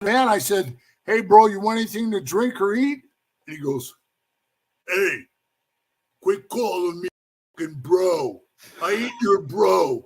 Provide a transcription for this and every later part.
man, I said, hey, bro, you want anything to drink or eat? And he goes, hey, quit calling me fucking bro. I ain't your bro.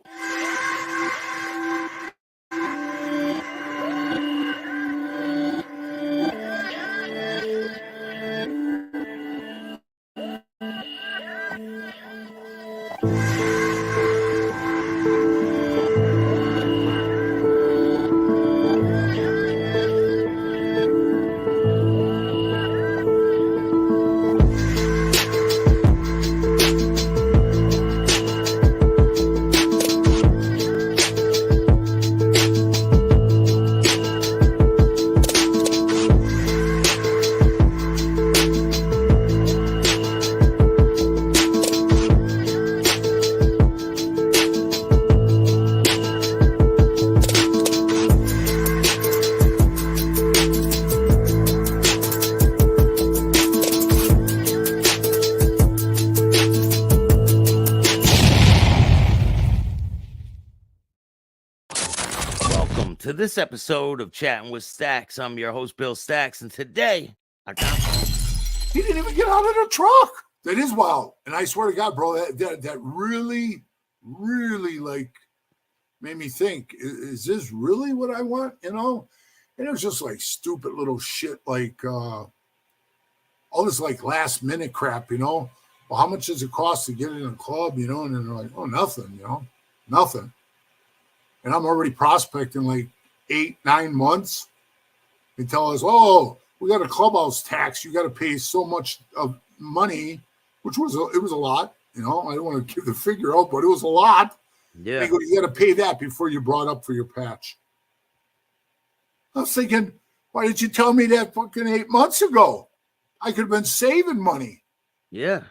To this episode of Chatting with Staxx. I'm your host, Bill Staxx, and today I got... He didn't even get out of the truck. That is wild. And I swear to God, bro, that really, really, like, made me think, is this really what I want, you know? And it was just, like, stupid little shit, like, all this, like, last-minute crap, you know? Well, how much does it cost to get in a club, you know? And then they're like, oh, nothing, you know? Nothing. And I'm already prospecting, like, 8-9 months. They tell us, oh, we got a clubhouse tax. You got to pay so much of money, which was it was a lot. You know, I don't want to give the figure out, but it was a lot. Yeah. They go, you got to pay that before you brought up for your patch. I was thinking, why did you tell me that fucking 8 months ago? I could have been saving money. Yeah.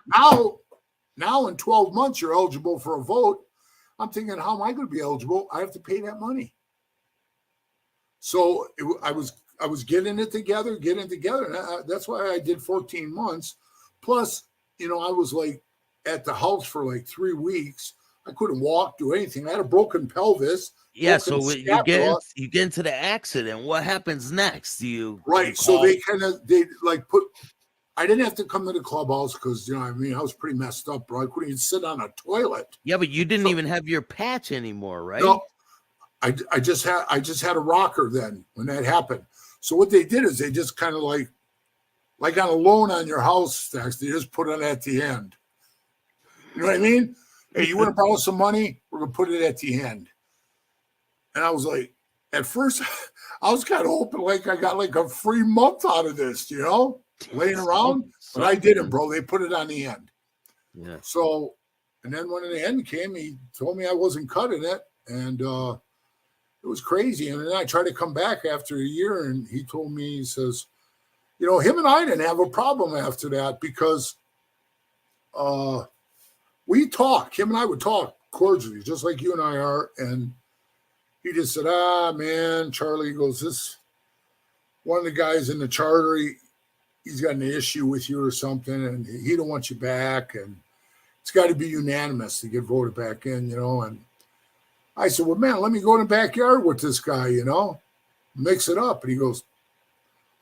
Now in 12 months, you're eligible for a vote. I'm thinking, how am I going to be eligible? I have to pay that money. So I was getting it together. And that's why I did 14 months. Plus, you know, I was like at the house for like 3 weeks. I couldn't walk, do anything. I had a broken pelvis. Yeah. So you get into the accident. What happens next? Right. So they put. I didn't have to come to the clubhouse because, you know, I mean, I was pretty messed up, bro. I couldn't even sit on a toilet. Yeah, but you didn't even have your patch anymore, right? No. I just had a rocker then when that happened. So what they did is they just kind of like on a loan on your house, Staxx, they just put it at the end. You know what I mean? Hey, you want to borrow some money? We're going to put it at the end. And I was like, at first, I was kind of hoping like I got like a free month out of this, you know, laying around. But I didn't, bro. They put it on the end. Yeah. So, and then when the end came, he told me I wasn't cutting it. And, it was crazy. And then I tried to come back after a year, and he told me, he says, you know, him and I didn't have a problem after that because we talk. Him and I would talk cordially, just like you and I are. And he just said, man, Charlie goes, this one of the guys in the charter, he's got an issue with you or something, and he don't want you back. And it's got to be unanimous to get voted back in, you know. And I said, well, man, let me go in the backyard with this guy, you know, mix it up. And he goes,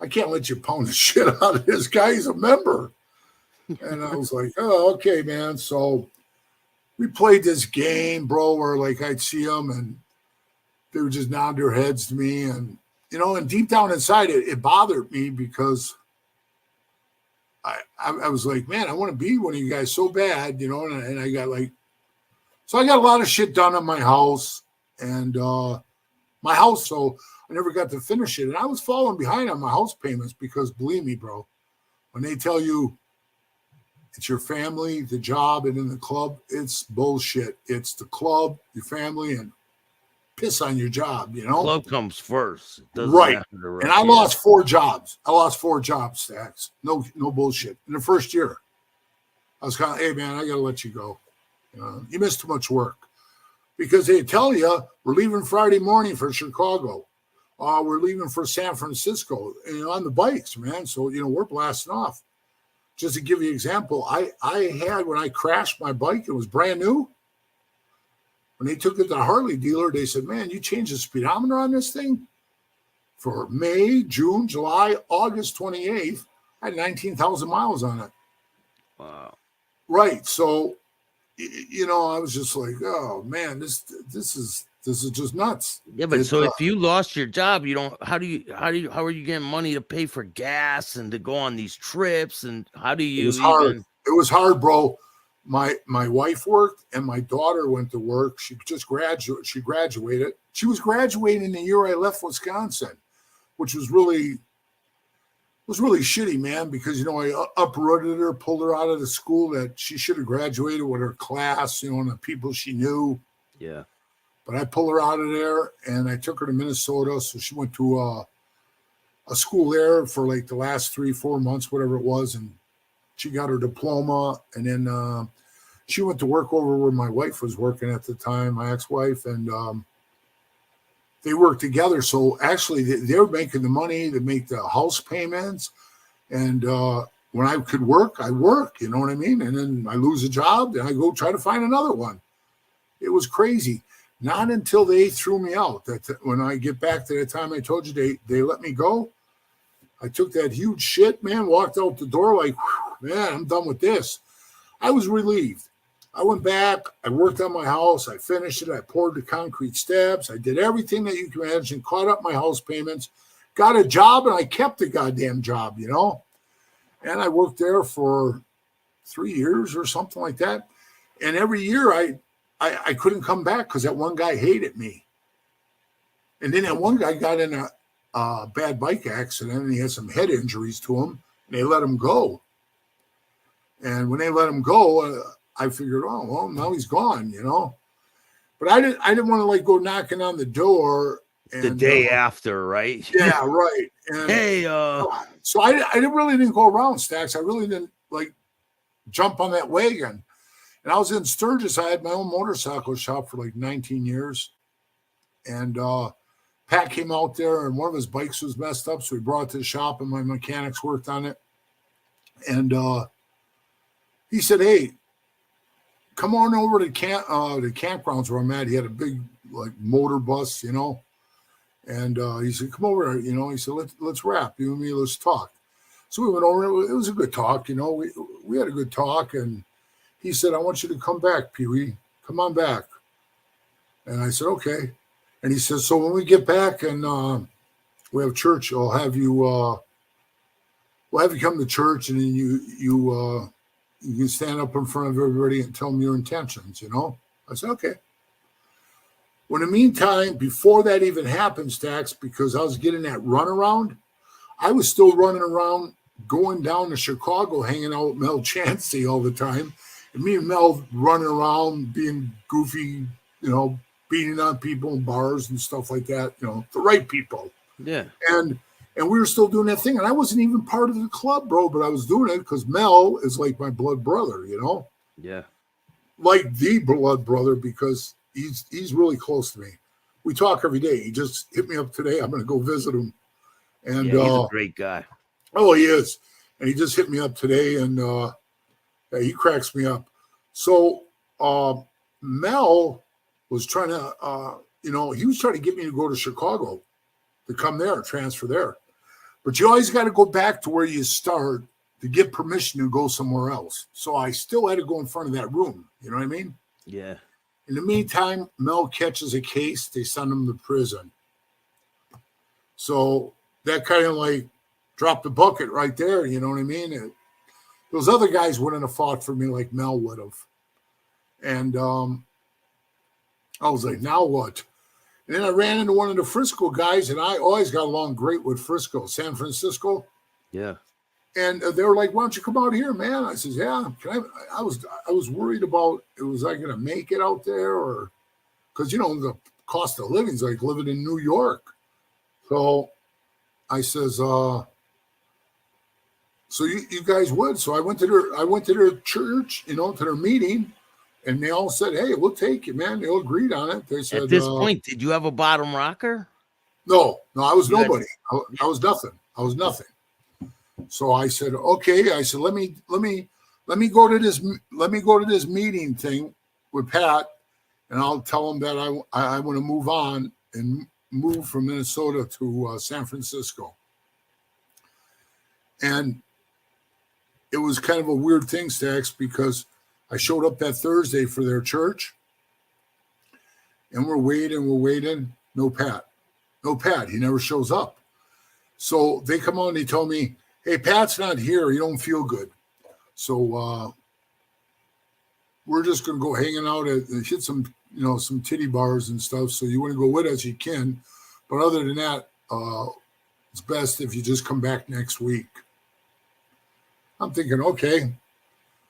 I can't let you pound the shit out of this guy. He's a member. And I was like, oh, okay, man. So we played this game, bro, where like I'd see them and they would just nod their heads to me. And, you know, and deep down inside it bothered me because I was like, man, I want to be one of you guys so bad, you know, and I got like, so I got a lot of shit done on my house and so I never got to finish it. And I was falling behind on my house payments because believe me, bro, when they tell you it's your family, the job, and in the club, it's bullshit. It's the club, your family, and piss on your job, you know? Club comes first. Right. And I lost 4 jobs. Staxx. No bullshit. In the first year, I was kind of, hey, man, I got to let you go. You missed too much work because they tell you we're leaving Friday morning for Chicago. We're leaving for San Francisco, you know, on the bikes, man. So, you know, we're blasting off. Just to give you an example, I had when I crashed my bike, it was brand new. When they took it to the Harley dealer, they said, man, you changed the speedometer on this thing? for May, June, July, August 28th. I had 19,000 miles on it. Wow. Right. So, I was just like, oh man, this is just nuts. Yeah, but so if you lost your job, how are you getting money to pay for gas and to go on these trips? And how do you it was hard. even? It was hard, bro. My wife worked and my daughter went to work. She just graduated. She graduated. She was graduating the year I left Wisconsin, which was really shitty, man, because I uprooted her, pulled her out of the school that she should have graduated with her class, and the people she knew. Yeah. But I pulled her out of there and I took her to Minnesota. So she went to a school there for like the last 3-4 months, whatever it was, and she got her diploma. And then she went to work over where my wife was working at the time, my ex-wife, and they worked together. So actually they're making the money to make the house payments. And when I could work, I work, you know what I mean? And then I lose a job and I go try to find another one. It was crazy. Not until they threw me out. That when I get back to the time I told you they let me go, I took that huge shit, man, walked out the door like, man, I'm done with this. I was relieved. I went back, I worked on my house, I finished it, I poured the concrete steps, I did everything that you can imagine, caught up my house payments, got a job, and I kept the goddamn job, And I worked there for 3 years or something like that. And every year I couldn't come back because that one guy hated me. And then that one guy got in a bad bike accident and he had some head injuries to him, and they let him go. And when they let him go, I figured, oh, well, now he's gone, But I didn't want to go knocking on the door. And, the day after, right? Yeah, right. And hey, so I didn't go around, Staxx. I really didn't jump on that wagon. And I was in Sturgis. I had my own motorcycle shop for 19 years. And Pat came out there and one of his bikes was messed up. So we brought it to the shop and my mechanics worked on it. And he said, hey, come on over to the campgrounds where I'm at. He had a big motor bus, And he said, come over, he said, let's rap. You and me, let's talk. So we went over. It was a good talk, We had a good talk. And he said, I want you to come back, PeeWee. Come on back. And I said, okay. And he said, so when we get back and we have church, we'll have you come to church, and then you can stand up in front of everybody and tell them your intentions, I said, okay. Well, in the meantime, before that even happened, Staxx, because I was getting that runaround, I was still running around, going down to Chicago, hanging out with Mel Chansey all the time. And me and Mel running around, being goofy, beating on people in bars and stuff like that, the right people. Yeah. And we were still doing that thing. And I wasn't even part of the club, bro, but I was doing it because Mel is like my blood brother, Yeah. Like the blood brother, because he's really close to me. We talk every day. He just hit me up today. I'm going to go visit him. And he's a great guy. Oh, he is. And he just hit me up today, and he cracks me up. So Mel was trying to, he was trying to get me to go to Chicago, to come there, transfer there. But you always got to go back to where you start to get permission to go somewhere else. So I still had to go in front of that room. You know what I mean? Yeah. In the meantime, Mel catches a case. They send him to prison. So that kind of dropped the bucket right there. You know what I mean? Those other guys wouldn't have fought for me like Mel would have. And I was like, now what? And then I ran into one of the Frisco guys, and I always got along great with Frisco, San Francisco. Yeah. And they were like, why don't you come out here, man? I says, yeah. I was worried about, was I going to make it out there? Or because, the cost of living is like living in New York. So I says, so you guys would. So I went to their church, to their meeting, and they all said, hey, we'll take you, man. They all agreed on it. They said, at this point, did you have a bottom rocker? No, I was nobody. I was nothing. I was nothing. So I said, okay. I said, let me go to this meeting thing with Pat, and I'll tell him that I want to move on and moved from Minnesota to San Francisco. And it was kind of a weird thing, Staxx, because I showed up that Thursday for their church, and we're waiting. No Pat. He never shows up. So they come on, they tell me, hey, Pat's not here. You don't feel good. So we're just going to go hanging out and hit some, some titty bars and stuff. So you want to go with us, you can. But other than that, it's best if you just come back next week. I'm thinking, okay.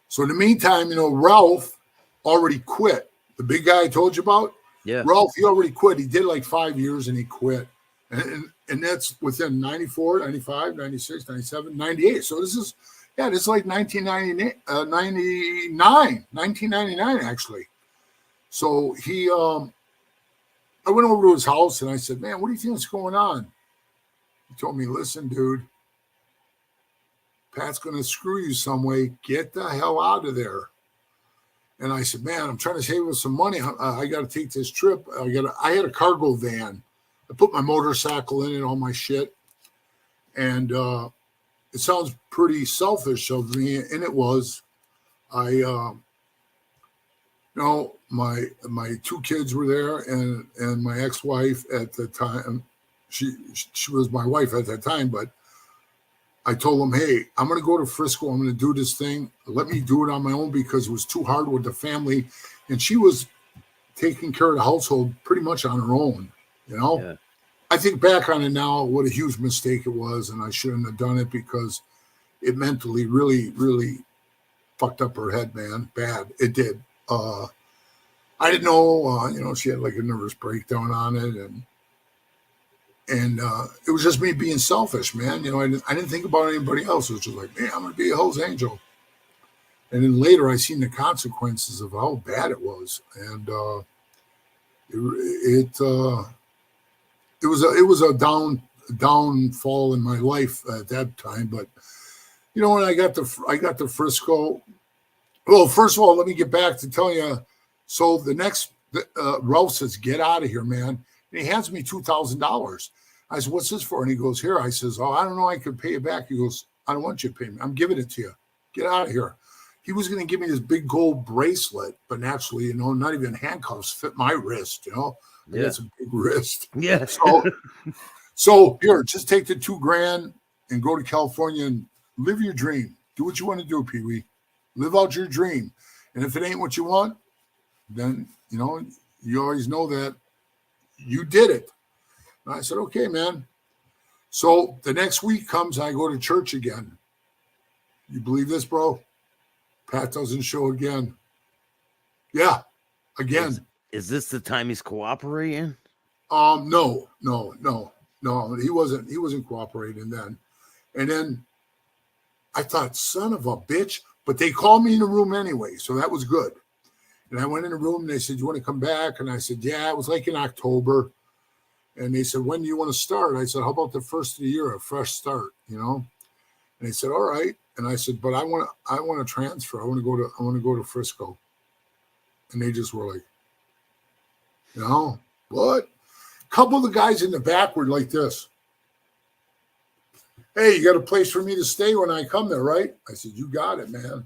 So in the meantime, Ralph already quit. The big guy I told you about? Yeah. Ralph, he already quit. He did like 5 years and he quit. And that's within 94, 95, 96, 97, 98. So this is like 1999, actually. So he, I went over to his house and I said, man, what do you think is going on? He told me, listen, dude, Pat's going to screw you some way. Get the hell out of there. And I said, man, I'm trying to save us some money. I got to take this trip. I had a cargo van. I put my motorcycle in and all my shit. And it sounds pretty selfish of me, and it was. My 2 kids were there, and my ex-wife at the time. She was my wife at that time, but I told them, hey, I'm going to go to Frisco. I'm going to do this thing. Let me do it on my own because it was too hard with the family. And she was taking care of the household pretty much on her own, Yeah. I think back on it now, what a huge mistake it was. And I shouldn't have done it because it mentally really, really fucked up her head, man. Bad. It did. I didn't know, she had like a nervous breakdown on it. And it was just me being selfish, man. I didn't think about anybody else. It was just like, man, I'm going to be a Hell's Angel. And then later I seen the consequences of how bad it was. And it was a downfall in my life at that time. But, when I got to Frisco, well, first of all, let me get back to telling you. So the next, Ralph says, get out of here, man. And he hands me $2,000. I said, what's this for? And he goes, here. I says, oh, I don't know. I could pay you back. He goes, I don't want you to pay me. I'm giving it to you. Get out of here. He was going to give me this big gold bracelet, but naturally, not even handcuffs fit my wrist, I got some big wrist. Yeah. So here, just take the $2,000 and go to California and live your dream. Do what you want to do, PeeWee. Live out your dream. And if it ain't what you want, then, you always know that you did it. And I said, okay, man. So the next week comes, I go to church again. You believe this, bro? Pat doesn't show again. Yeah, again. Is this the time he's cooperating? No. He wasn't cooperating then. And then I thought, son of a bitch. But they called me in the room anyway, so that was good. And I went in the room and they said, you want to come back? And I said, yeah, it was like in October. And they said, when do you want to start? I said, how about the first of the year, a fresh start, And they said, all right. And I said, but I want to transfer. I want to go to Frisco. And they just were like, what? A couple of the guys in the back were like this. Hey, you got a place for me to stay when I come there, right? I said, you got it, man.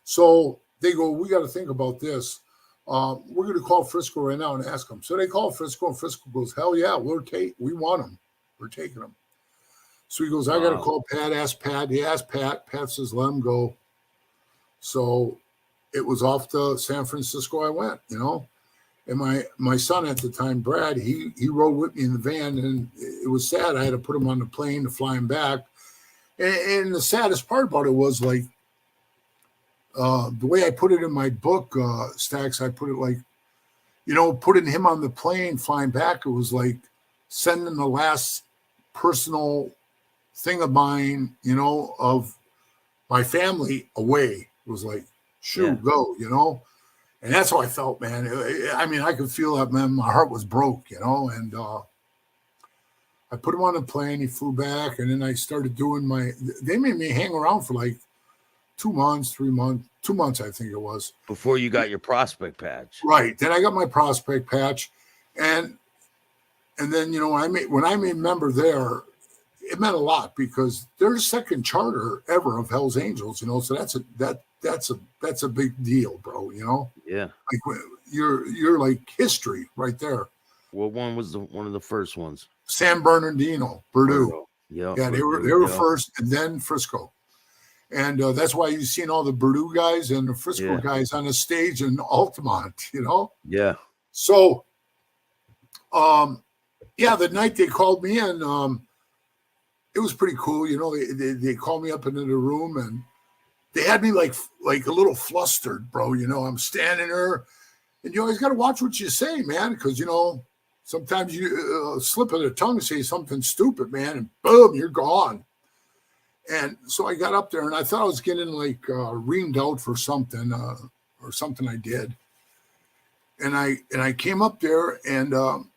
So they go, we got to think about this. We're going to call Frisco right now and ask them. So they call Frisco, and Frisco goes, hell yeah, we want them. We're taking them. So he goes, I got to call Pat, ask Pat. He asked Pat. Pat says, let him go. So it was off to San Francisco I went, And my son at the time, Brad, he rode with me in the van, and it was sad. I had to put him on the plane to fly him back. And the saddest part about it was like, the way I put it in my book, Staxx, I put it like, putting him on the plane, flying back, it was like sending the last personal thing of mine, of my family away. It was like, go, And that's how I felt, man. I could feel that, man. My heart was broke, and I put him on a plane. He flew back, and then I started doing they made me hang around for like 2 months, 3 months, 2 months, I think it was. Before you got your prospect patch. Right. Then I got my prospect patch. And And then, you know, when I made member there, it meant a lot because they're the second charter ever of Hell's Angels, you know. So that's a big deal, bro. You know, Yeah. like you're like history right there. What one was one of the first ones? San Bernardino, Purdue. Yeah, They were first, and then Frisco, and that's why you've seen all the Purdue guys and the Frisco guys on the stage in Altamont. You know. Yeah. So, yeah, the night they called me in, it was pretty cool. You know, they called me up into the room and they had me like a little flustered, bro. You know, I'm standing there, and you always got to watch what you say, man, because you know sometimes you slip of the tongue, say something stupid, man, and boom, you're gone. And so I got up there, and I thought I was getting like reamed out for something or something I did. And I came up there, and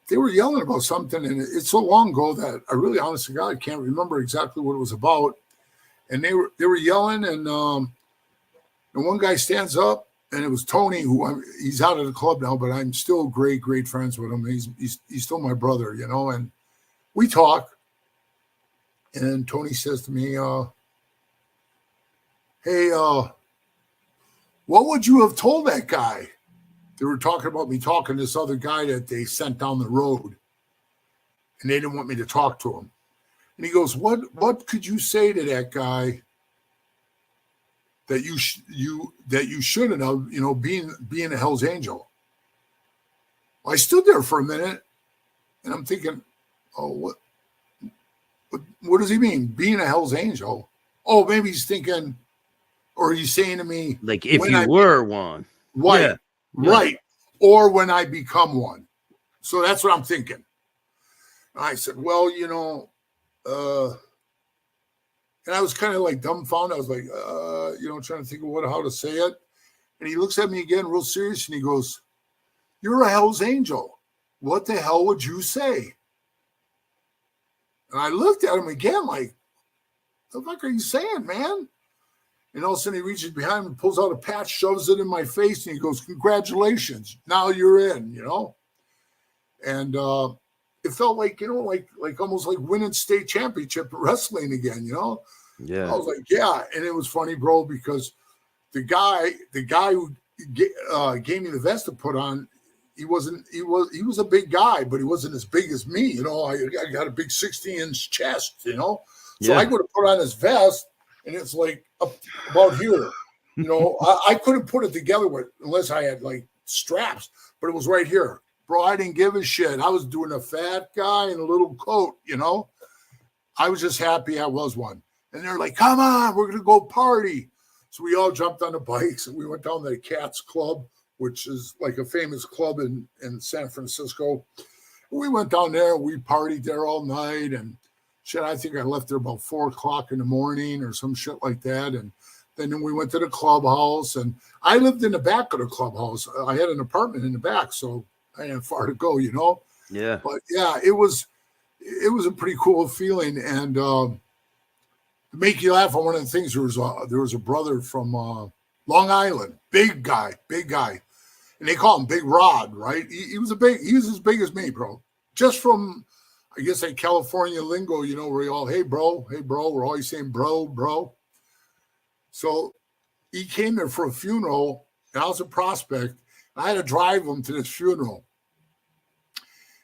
they were yelling about something, and it's so long ago that I really, honest to God, I can't remember exactly what it was about. And they were yelling, and one guy stands up, and it was Tony, he's out of the club now, but I'm still great friends with him. He's still my brother, you know. And we talk, and Tony says to me, "Hey, what would you have told that guy?" They were talking about me talking to this other guy that they sent down the road, and they didn't want me to talk to him. And he goes, "What could you say to that guy that you shouldn't have? You know, being a Hell's Angel." Well, I stood there for a minute, and I'm thinking, "Oh, what does he mean, being a Hell's Angel?" Oh, maybe he's thinking, or he's saying to me, like if you were one, right? Yeah. Right. Or when I become one. So that's what I'm thinking. I said, well, you know, and I was kind of like dumbfounded. I was like, you know, trying to think of how to say it. And he looks at me again, real serious, and he goes, "You're a Hell's Angel. What the hell would you say?" And I looked at him again like, the fuck are you saying, man? And all of a sudden he reaches behind me, pulls out a patch, shoves it in my face, and he goes, "Congratulations, now you're in," you know? And it felt like, you know, like almost like winning state championship wrestling again, you know? Yeah. I was like, yeah. And it was funny, bro, because the guy who gave me the vest to put on, he was a big guy, but he wasn't as big as me, you know? I got a big 60-inch chest, you know? So I go to put on his vest, and it's like up about here. You know, I couldn't put it together unless I had like straps, but it was right here. Bro, I didn't give a shit. I was doing a fat guy in a little coat, you know. I was just happy I was one. And they're like, "Come on, we're going to go party." So we all jumped on the bikes, and we went down to the Cats Club, which is like a famous club in San Francisco. We went down there, and we partied there all night, and shit, I think I left there about 4:00 in the morning or some shit like that. And then we went to the clubhouse, and I lived in the back of the clubhouse. I had an apartment in the back, so I didn't have far to go, you know? Yeah. But yeah, it was a pretty cool feeling. And to make you laugh, on one of the things, there was a brother from Long Island, big guy. And they call him Big Rod, right? He was as big as me, bro. Just from, I guess, like California lingo, you know, where you all, hey, bro. We're always saying bro. So he came there for a funeral, and I was a prospect. I had to drive him to this funeral.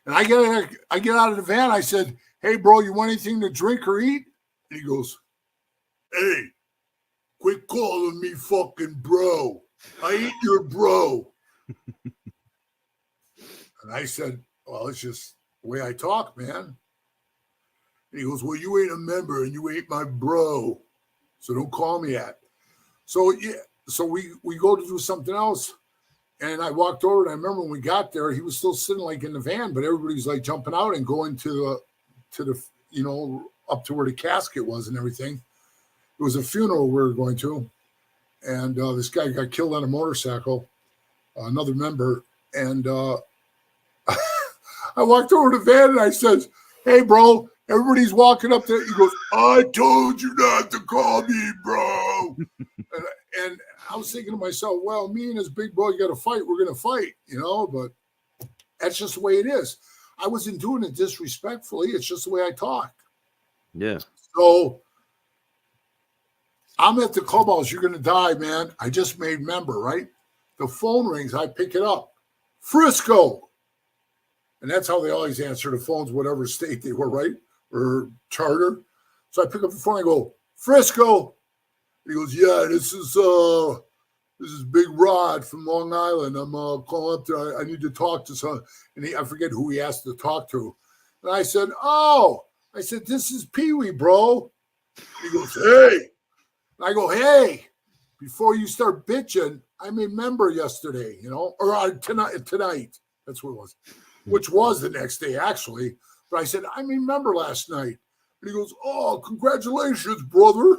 And I get out of the van. I said, "Hey, bro, you want anything to drink or eat?" And he goes, "Hey, quit calling me fucking bro. I ain't your bro." And I said, "Well, it's just the way I talk, man." And he goes, "Well, you ain't a member and you ain't my bro, so don't call me that." So yeah, so we go to do something else, and I walked over, and I remember when we got there, he was still sitting like in the van, but everybody's like jumping out and going to the you know, up to where the casket was and everything. It was a funeral we were going to, and this guy got killed on a motorcycle, another member, and I walked over to the van and I said, "Hey, bro." Everybody's walking up there. He goes, "I told you not to call me bro." and I was thinking to myself, well, me and this big boy got to fight. We're going to fight, you know, but that's just the way it is. I wasn't doing it disrespectfully. It's just the way I talk. Yeah. So I'm at the clubhouse. You're going to die, man. I just made member, right? The phone rings. I pick it up. Frisco. And that's how they always answer the phones, whatever state they were, right? Or charter. So I pick up the phone. I go, Frisco. He goes, yeah, this is Big Rod from Long Island. I'm calling up there. I need to talk to someone. And I forget who he asked to talk to. And I said, this is PeeWee, bro. He goes, hey. And I go, hey, before you start bitching, I made member yesterday, or tonight. That's what it was, which was the next day, actually. But I said, I made member last night. And he goes, oh, congratulations, brother.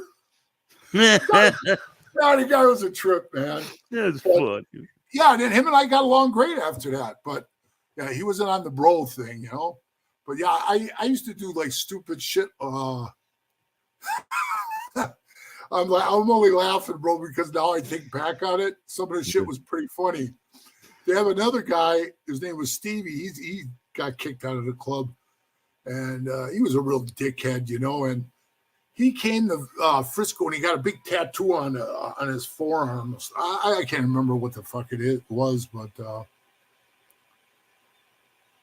The guy was a trip, man. That's fun. Yeah, and then him and I got along great after that. But yeah, he wasn't on the bro thing, But yeah, I used to do like stupid shit. I'm only laughing, bro, because now I think back on it. Some of the shit was pretty funny. They have another guy. His name was Stevie. He got kicked out of the club, and he was a real dickhead, And he came to Frisco, and he got a big tattoo on his forearm. I can't remember what the fuck it was, but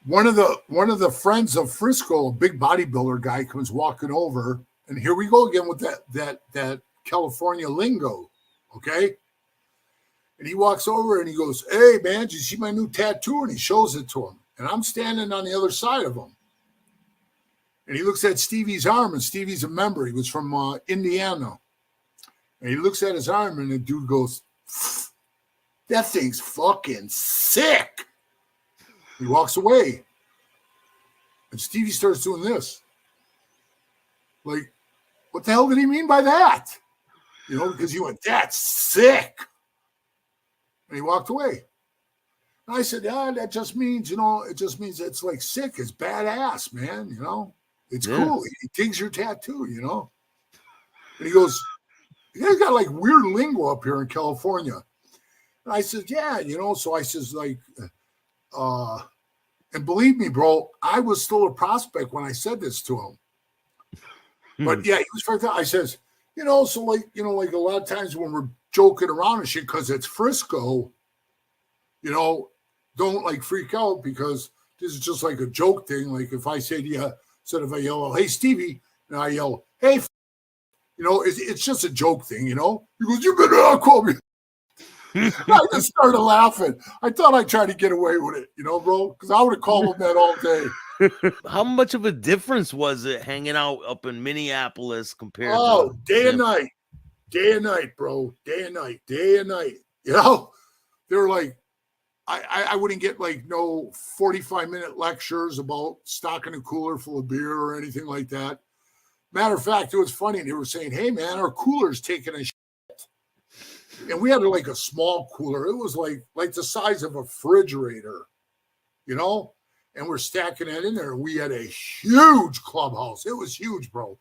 one of the friends of Frisco, a big bodybuilder guy, comes walking over, and here we go again with that California lingo, okay? And he walks over and he goes, hey, man, did you see my new tattoo? And he shows it to him. And I'm standing on the other side of him. And he looks at Stevie's arm, and Stevie's a member. He was from Indiana. And he looks at his arm, and the dude goes, that thing's fucking sick. He walks away. And Stevie starts doing this. Like, what the hell did he mean by that? Because he went, that's sick. And he walked away. And I said, yeah, that just means, it just means it's like sick. It's badass, man, It's cool. He digs your tattoo, And he goes, you guys got like weird lingo up here in California. And I said, yeah, so I says like, and believe me, bro, I was still a prospect when I said this to him. But yeah, he was very I says, so like a lot of times when we're joking around and shit, because it's Frisco, don't like freak out, because this is just like a joke thing. Like if I say to you, instead of I yell, hey, Stevie, and I yell, hey, it's just a joke thing, He goes, you better call me. I just started laughing. I thought I'd try to get away with it, bro, because I would have called him that all day. How much of a difference was it hanging out up in Minneapolis compared to day and night, bro, day and night. They're like, I wouldn't get like no 45-minute lectures about stocking a cooler full of beer or anything like that. Matter of fact, it was funny. They were saying, hey, man, our cooler's taking a shit. And we had like a small cooler. It was like the size of a refrigerator, and we're stacking that in there. We had a huge clubhouse. It was huge, bro.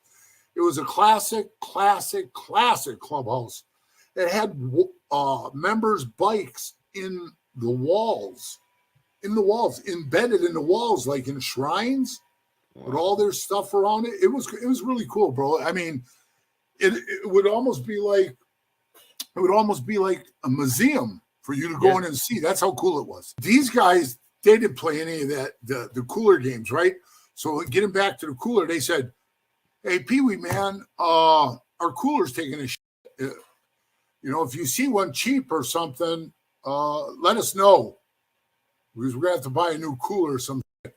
It was a classic clubhouse. It had members' bikes in the walls, embedded in the walls, like in shrines, with all their stuff around it. It was really cool, bro. I mean, it would almost be like a museum for you to go in and see. That's how cool it was. These guys, they didn't play any of that, the cooler games, right? So getting back to the cooler, they said, hey, PeeWee, man, our cooler's taking a shit. If you see one cheap or something, let us know, because we're going to have to buy a new cooler or some shit.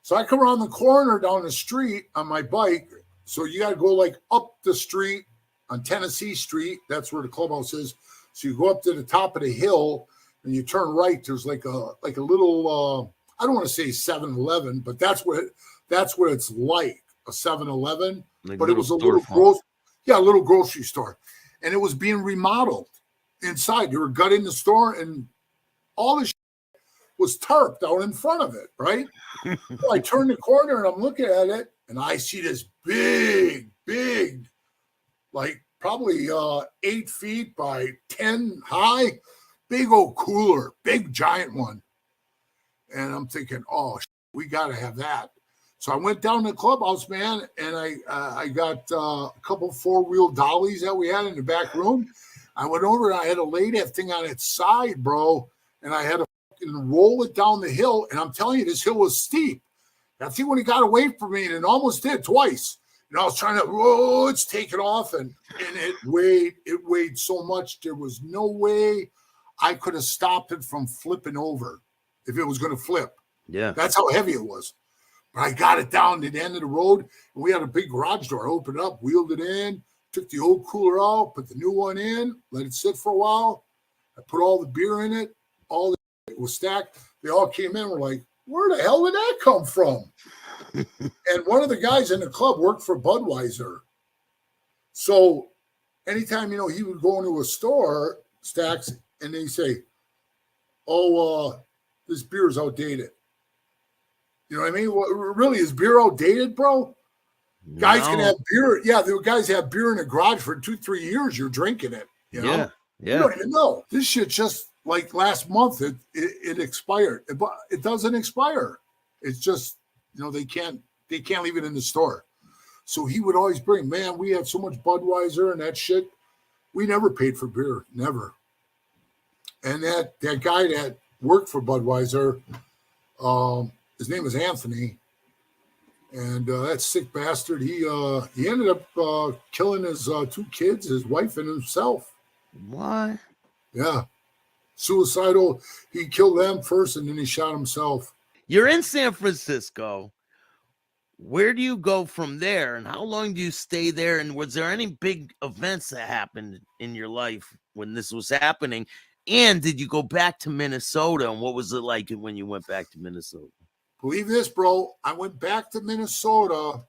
So I come around the corner down the street on my bike. So you got to go like up the street on Tennessee Street. That's where the clubhouse is. So you go up to the top of the hill and you turn right. There's like a little, I don't want to say 7-Eleven, but that's what it's like, a 7-Eleven. Like, but it was a little grocery store. And it was being remodeled inside. They were gutting the store, and all the shit was tarped out in front of it, right? So I turn the corner and I'm looking at it, and I see this big, like probably 8 feet by 10 high, big old cooler, big giant one. And I'm thinking, oh, We got to have that. So I went down to the clubhouse, man, and I got a couple 4-wheel dollies that we had in the back room. I went over and I had to lay that thing on its side, bro, and I had to fucking roll it down the hill. And I'm telling you, this hill was steep. I think when he got away from me, and it almost did twice. I was trying to, it's taking off, and it weighed so much. There was no way I could have stopped it from flipping over if it was going to flip. Yeah. That's how heavy it was. But I got it down to the end of the road, and we had a big garage door. I opened it up, wheeled it in, took the old cooler out, put the new one in, let it sit for a while. I put all the beer in it. It was stacked. They all came in and were like, where the hell did that come from? And one of the guys in the club worked for Budweiser. So anytime, he would go into a store, Staxx, and they say, this beer is outdated. You know what I mean? Well, really, is beer outdated, bro? No. Guys can have beer. Yeah, the guys have beer in the garage for 2-3 years. You're drinking it. You know? Yeah. You don't even know. This shit just like last month, it expired. But it doesn't expire. It's just, they can't leave it in the store. So he would always bring, man, we had so much Budweiser and that shit. We never paid for beer. Never. And that guy that worked for Budweiser, his name was Anthony. And that sick bastard, he ended up killing his 2 kids, his wife and himself. What? Yeah. Suicidal. He killed them first and then he shot himself. You're in San Francisco. Where do you go from there, and how long do you stay there? And was there any big events that happened in your life when this was happening? And did you go back to Minnesota, and what was it like when you went back to Minnesota? Believe this, bro. I went back to Minnesota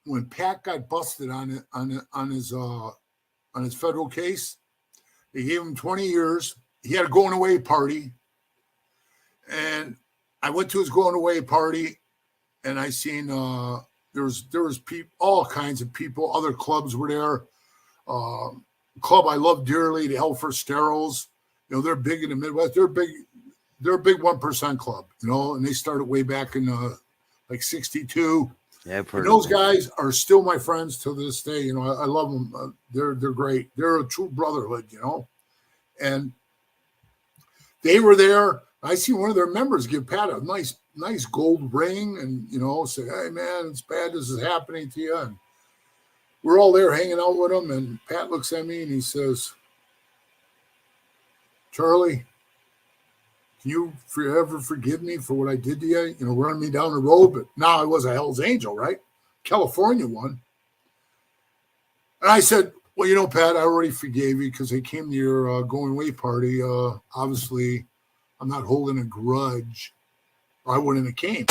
when Pat got busted on his federal case. They gave him 20 years. He had a going away party, and I went to his going away party. And I seen there was people, all kinds of people. Other clubs were there. Club I love dearly, the Hell for Steros. They're big in the Midwest. They're a big 1% club. And they started way back in like 62. Yeah, and those guys are still my friends to this day. I love them. They're great. They're a true brotherhood. And they were there. I see one of their members give Pat a nice gold ring and, say, hey, man, it's bad this is happening to you. And we're all there hanging out with him. And Pat looks at me and he says, Charlie, can you ever forgive me for what I did to you? Running me down the road. But now I was a Hell's Angel, right? California one. And I said, well, Pat, I already forgave you because I came to your going away party. Obviously, I'm not holding a grudge. I wouldn't have came.